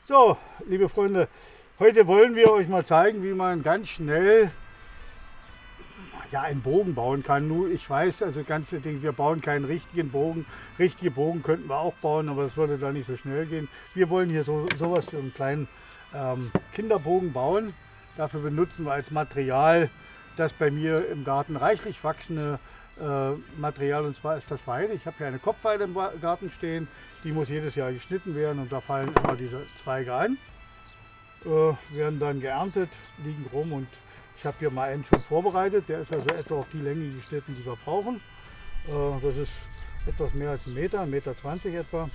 So, liebe Freunde, heute wollen wir euch mal zeigen, wie man ganz schnell einen Bogen bauen kann. Nur ich weiß, also ganze Ding, wir bauen keinen richtigen Bogen. Richtige Bogen könnten wir auch bauen, aber das würde da nicht so schnell gehen. Wir wollen hier sowas für einen kleinen Kinderbogen bauen. Dafür benutzen wir als Material das bei mir im Garten reichlich wachsende Material, und zwar ist das Weide. Ich habe hier eine Kopfweide im Garten stehen, die muss jedes Jahr geschnitten werden und da fallen immer diese Zweige an, werden dann geerntet, liegen rum, und ich habe hier mal einen schon vorbereitet, der ist also etwa auf die Länge geschnitten, die wir brauchen. Das ist etwas mehr als 1 Meter, 1,20 Meter etwa.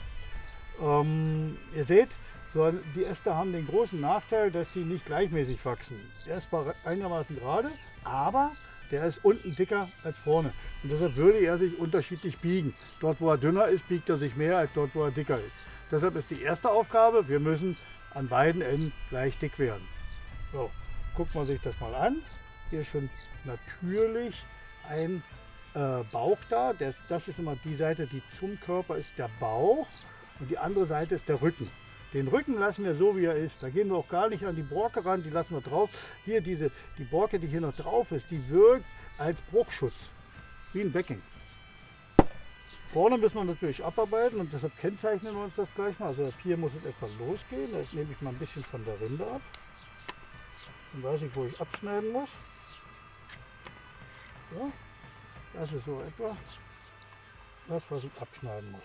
Ihr seht, so, die Äste haben den großen Nachteil, dass die nicht gleichmäßig wachsen. Der ist zwar einigermaßen gerade, aber der ist unten dicker als vorne. Und deshalb würde er sich unterschiedlich biegen. Dort, wo er dünner ist, biegt er sich mehr als dort, wo er dicker ist. Deshalb ist die erste Aufgabe, wir müssen an beiden Enden gleich dick werden. So, guckt man sich das mal an. Hier ist schon natürlich ein Bauch da. Das ist immer die Seite, die zum Körper ist, der Bauch. Und die andere Seite ist der Rücken. Den Rücken lassen wir so, wie er ist. Da gehen wir auch gar nicht an die Borke ran, die lassen wir drauf. Hier die Borke, die hier noch drauf ist, die wirkt als Bruchschutz, wie ein Backing. Vorne müssen wir natürlich abarbeiten und deshalb kennzeichnen wir uns das gleich mal. Also ab hier muss es etwa losgehen. Da nehme ich mal ein bisschen von der Rinde ab. Dann weiß ich, wo ich abschneiden muss. So, das ist so etwa das, was ich abschneiden muss.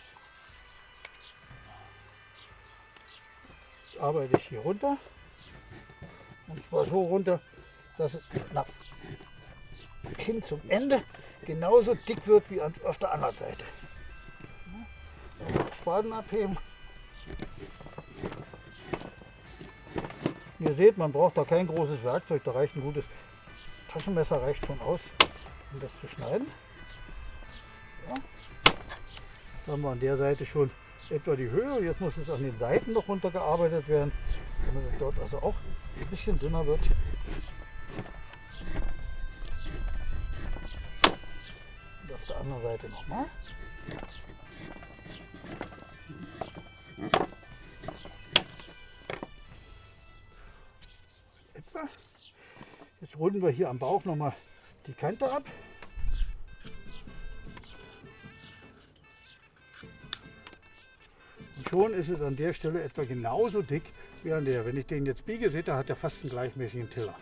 Jetzt arbeite ich hier runter, und zwar so runter, dass es hin zum Ende genauso dick wird wie auf der anderen Seite. Spaten abheben. Ihr seht, man braucht da kein großes Werkzeug, da reicht ein gutes Taschenmesser, reicht schon aus, um das zu schneiden. Ja. Jetzt haben wir an der Seite schon etwa die Höhe. Jetzt muss es an den Seiten noch runtergearbeitet werden, damit es dort also auch ein bisschen dünner wird. Und auf der anderen Seite nochmal. Jetzt runden wir hier am Bauch nochmal die Kante ab. Schon ist es an der Stelle etwa genauso dick wie an der. Wenn ich den jetzt biege, seht ihr, hat er fast einen gleichmäßigen Tiller.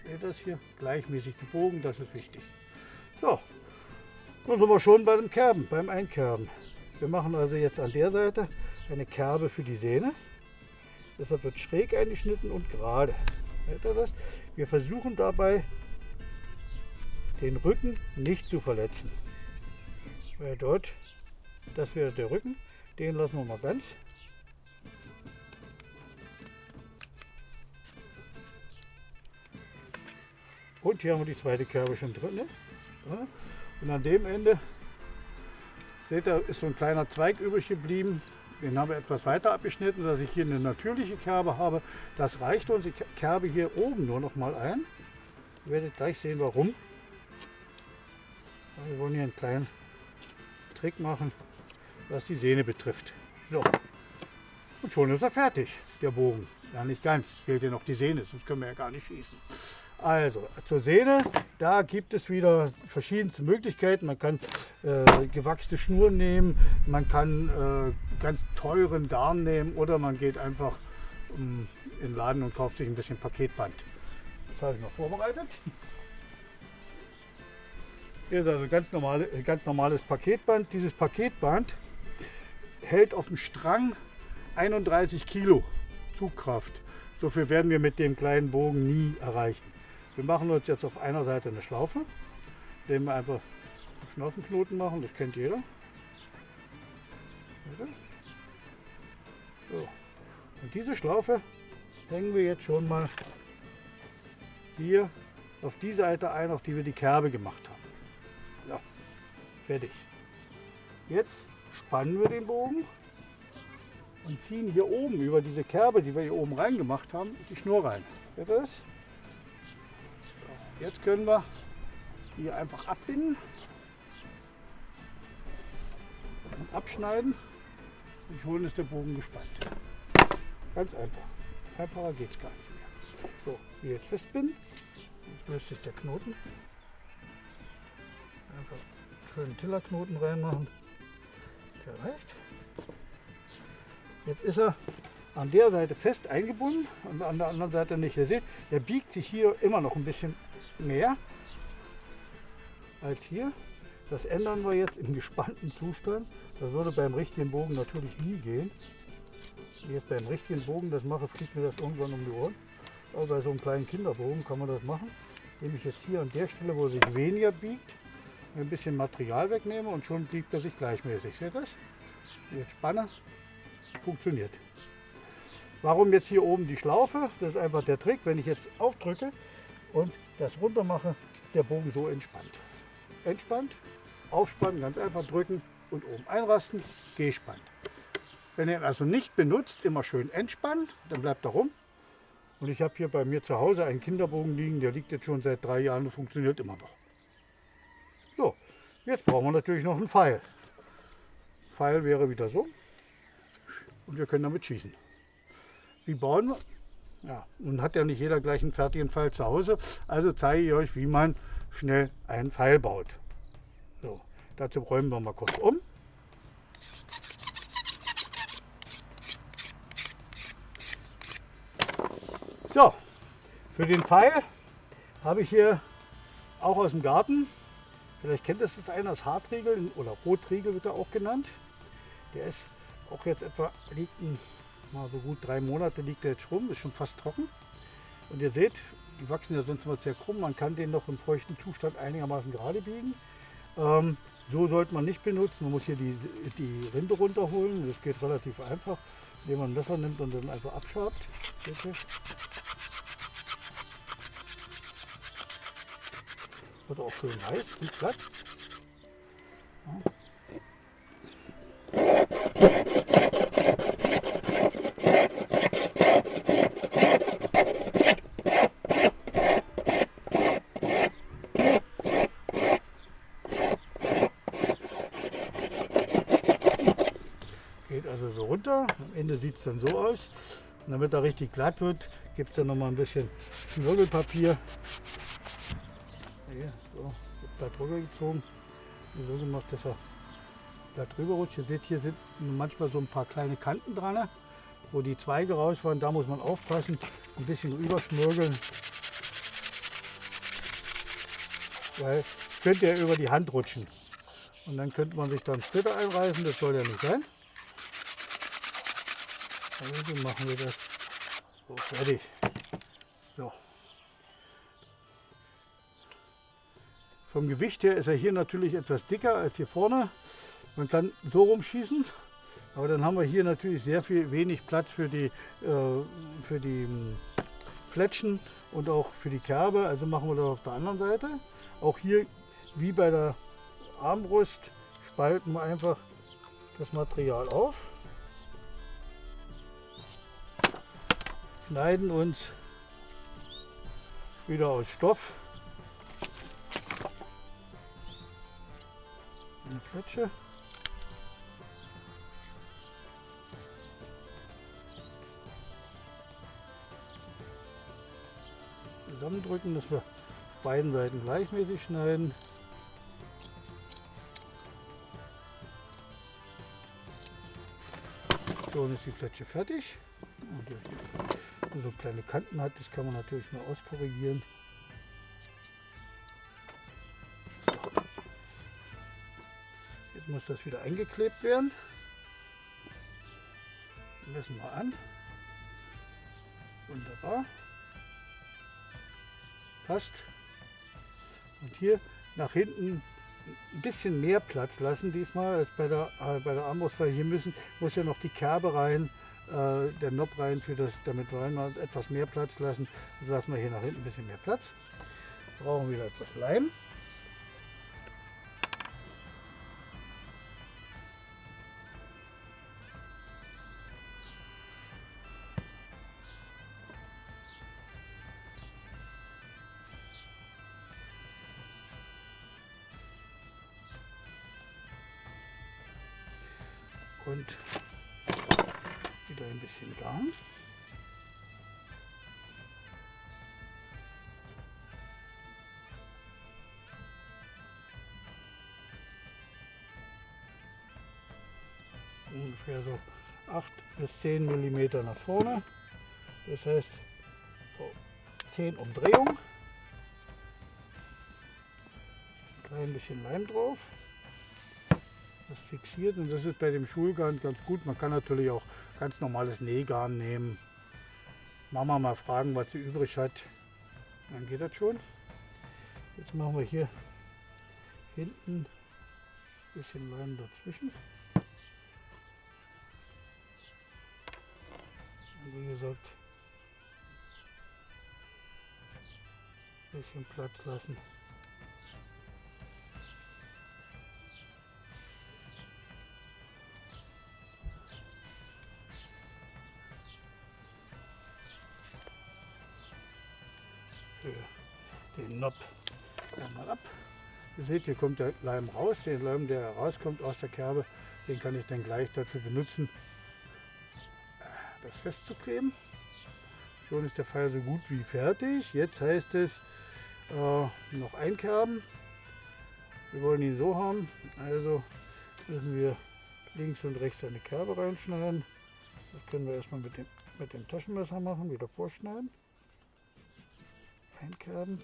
Seht ihr das hier? Gleichmäßig gebogen, das ist wichtig. So, nun sind wir schon bei dem Kerben, beim Einkerben. Wir machen also jetzt an der Seite eine Kerbe für die Sehne. Deshalb wird schräg eingeschnitten und gerade. Seht ihr das? Wir versuchen dabei, den Rücken nicht zu verletzen. Weil dort, das wäre der Rücken, den lassen wir mal ganz. Und hier haben wir die zweite Kerbe schon drin. Ne? Ja. Und an dem Ende, seht ihr, ist so ein kleiner Zweig übrig geblieben. Den haben wir etwas weiter abgeschnitten, dass ich hier eine natürliche Kerbe habe. Das reicht uns. Ich kerbe hier oben nur noch mal ein. Ihr werdet gleich sehen, warum. Wir wollen hier einen kleinen Trick machen, was die Sehne betrifft. So, und schon ist er fertig, der Bogen. Ja, nicht ganz, fehlt hier noch die Sehne, sonst können wir ja gar nicht schießen. Also, zur Sehne, da gibt es wieder verschiedenste Möglichkeiten. Man kann gewachste Schnur nehmen, man kann ganz teuren Garn nehmen oder man geht einfach in den Laden und kauft sich ein bisschen Paketband. Das habe ich noch vorbereitet. Hier ist also ganz normales Paketband. Dieses Paketband hält auf dem Strang 31 Kilo Zugkraft. So viel werden wir mit dem kleinen Bogen nie erreichen. Wir machen uns jetzt auf einer Seite eine Schlaufe, indem wir einfach einen Schnaufenknoten machen, das kennt jeder. So. Und diese Schlaufe hängen wir jetzt schon mal hier auf die Seite ein, auf die wir die Kerbe gemacht haben. So, fertig. Jetzt spannen wir den Bogen und ziehen hier oben über diese Kerbe, die wir hier oben rein gemacht haben, die Schnur rein. Seht ihr das? So, jetzt können wir hier einfach abbinden und abschneiden und schon ist der Bogen gespannt. Ganz einfach. Einfacher geht es gar nicht mehr. So, wie ich jetzt fest bin, löst sich der Knoten. Einfach schönen Tillerknoten reinmachen. Der reicht. Jetzt ist er an der Seite fest eingebunden und an der anderen Seite nicht. Ihr seht, der biegt sich hier immer noch ein bisschen mehr als hier. Das ändern wir jetzt im gespannten Zustand. Das würde beim richtigen Bogen natürlich nie gehen. Wenn ich jetzt beim richtigen Bogen das mache, fliegt mir das irgendwann um die Ohren. Aber bei so einem kleinen Kinderbogen kann man das machen. Indem ich jetzt hier an der Stelle, wo er sich weniger biegt, ein bisschen Material wegnehme und schon biegt er sich gleichmäßig. Seht ihr das? Jetzt spanne, funktioniert. Warum jetzt hier oben die Schlaufe? Das ist einfach der Trick. Wenn ich jetzt aufdrücke und das runter mache, ist der Bogen so entspannt. Entspannt, aufspannen, ganz einfach drücken und oben einrasten, gespannt. Wenn ihr ihn also nicht benutzt, immer schön entspannen, dann bleibt er rum. Und ich habe hier bei mir zu Hause einen Kinderbogen liegen, der liegt jetzt schon seit 3 Jahren und funktioniert immer noch. So, jetzt brauchen wir natürlich noch einen Pfeil. Pfeil wäre wieder so und wir können damit schießen. Wie bauen wir? Ja, nun hat ja nicht jeder gleich einen fertigen Pfeil zu Hause, also zeige ich euch, wie man schnell einen Pfeil baut. So, dazu räumen wir mal kurz um. So, für den Pfeil habe ich hier auch aus dem Garten, vielleicht kennt das jetzt einer, das Hartriegel oder Rotriegel wird er auch genannt. Der ist auch jetzt etwa, liegt mal so gut 3 Monate liegt er jetzt rum, ist schon fast trocken. Und ihr seht, die wachsen ja sonst immer sehr krumm, man kann den noch im feuchten Zustand einigermaßen gerade biegen. So sollte man nicht benutzen, man muss hier die Rinde runterholen, das geht relativ einfach, indem man ein Messer nimmt und dann einfach abschabt. Wird auch schön heiß, gut glatt. Ja. Geht also so runter, am Ende sieht es dann so aus. Und damit er richtig glatt wird, gibt es dann noch mal ein bisschen Schmirgelpapier. Hier, so, da drüber gezogen, so gemacht, dass er da drüber rutscht. Ihr seht, hier sind manchmal so ein paar kleine Kanten dran, wo die Zweige raus waren. Da muss man aufpassen, ein bisschen rüberschmirgeln, weil könnte ja über die Hand rutschen. Und dann könnte man sich dann Splitter einreißen, das soll ja nicht sein. Also machen wir das so fertig. So. Vom Gewicht her ist er hier natürlich etwas dicker als hier vorne. Man kann so rumschießen, aber dann haben wir hier natürlich wenig Platz für die Fletschen und auch für die Kerbe. Also machen wir das auf der anderen Seite. Auch hier, wie bei der Armbrust, spalten wir einfach das Material auf. Schneiden uns wieder aus Stoff eine Fletsche. Zusammendrücken, dass wir beiden Seiten gleichmäßig schneiden. So, dann ist die Fletsche fertig. Und so kleine Kanten hat, das kann man natürlich mal auskorrigieren. Jetzt muss das wieder eingeklebt werden. Messen wir an. Wunderbar. Passt. Und hier nach hinten ein bisschen mehr Platz lassen diesmal als bei der Armbrust, weil hier muss ja noch die Kerbe rein, der Nob rein, damit wir einmal etwas mehr Platz lassen. Also lassen wir hier nach hinten ein bisschen mehr Platz. Brauchen wieder etwas Leim. Und wieder ein bisschen Garn. bis 10 mm nach vorne. Das heißt so 10 Umdrehungen. Ein klein bisschen Leim drauf. Das fixiert und das ist bei dem Schulgarn ganz gut. Man kann natürlich auch ganz normales Nähgarn nehmen. Mama mal fragen, was sie übrig hat. Dann geht das schon. Jetzt machen wir hier hinten ein bisschen Leim dazwischen. Und wie gesagt, ein bisschen Platz lassen. Für den Nopp einmal ab. Ihr seht, hier kommt der Leim raus. Den Leim, der herauskommt aus der Kerbe, den kann ich dann gleich dazu benutzen, das festzukleben. Schon ist der Pfeil so gut wie fertig. Jetzt heißt es noch einkerben. Wir wollen ihn so haben, also müssen wir links und rechts eine Kerbe reinschneiden. Das können wir erstmal mit dem Taschenmesser machen, wieder vorschneiden. Einkerben.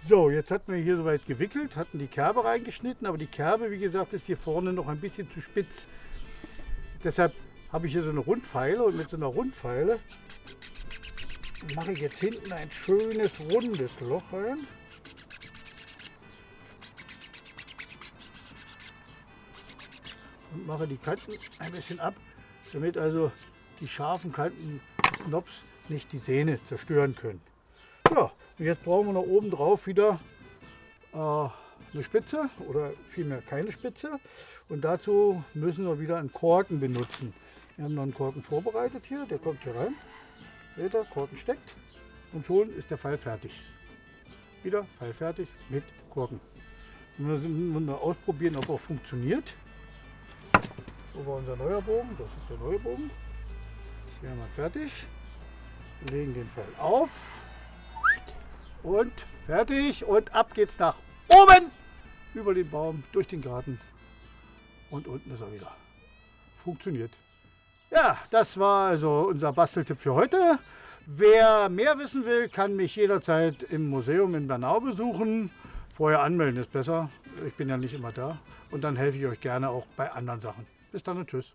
So, jetzt hatten wir hier soweit gewickelt, hatten die Kerbe reingeschnitten, aber die Kerbe, wie gesagt, ist hier vorne noch ein bisschen zu spitz. Deshalb habe ich hier so eine Rundpfeile und mit so einer Rundpfeile mache ich jetzt hinten ein schönes rundes Loch rein. Und mache die Kanten ein bisschen ab, damit also die scharfen Kanten des Nopps nicht die Sehne zerstören können. Ja, und jetzt brauchen wir noch oben drauf wieder eine Spitze oder vielmehr keine Spitze. Und dazu müssen wir wieder einen Korken benutzen. Wir haben noch einen Korken vorbereitet hier, der kommt hier rein. Seht ihr, Korken steckt und schon ist der Pfeil fertig. Wieder Pfeil fertig mit Korken. Und wir müssen ausprobieren, ob er funktioniert. So war unser neuer Bogen, das ist der neue Bogen. Hier haben wir fertig. Wir legen den Pfeil auf. Und fertig und ab geht's nach oben, über den Baum, durch den Garten und unten ist er wieder. Funktioniert. Ja, das war also unser Basteltipp für heute. Wer mehr wissen will, kann mich jederzeit im Museum in Bernau besuchen. Vorher anmelden ist besser, ich bin ja nicht immer da und dann helfe ich euch gerne auch bei anderen Sachen. Bis dann und tschüss.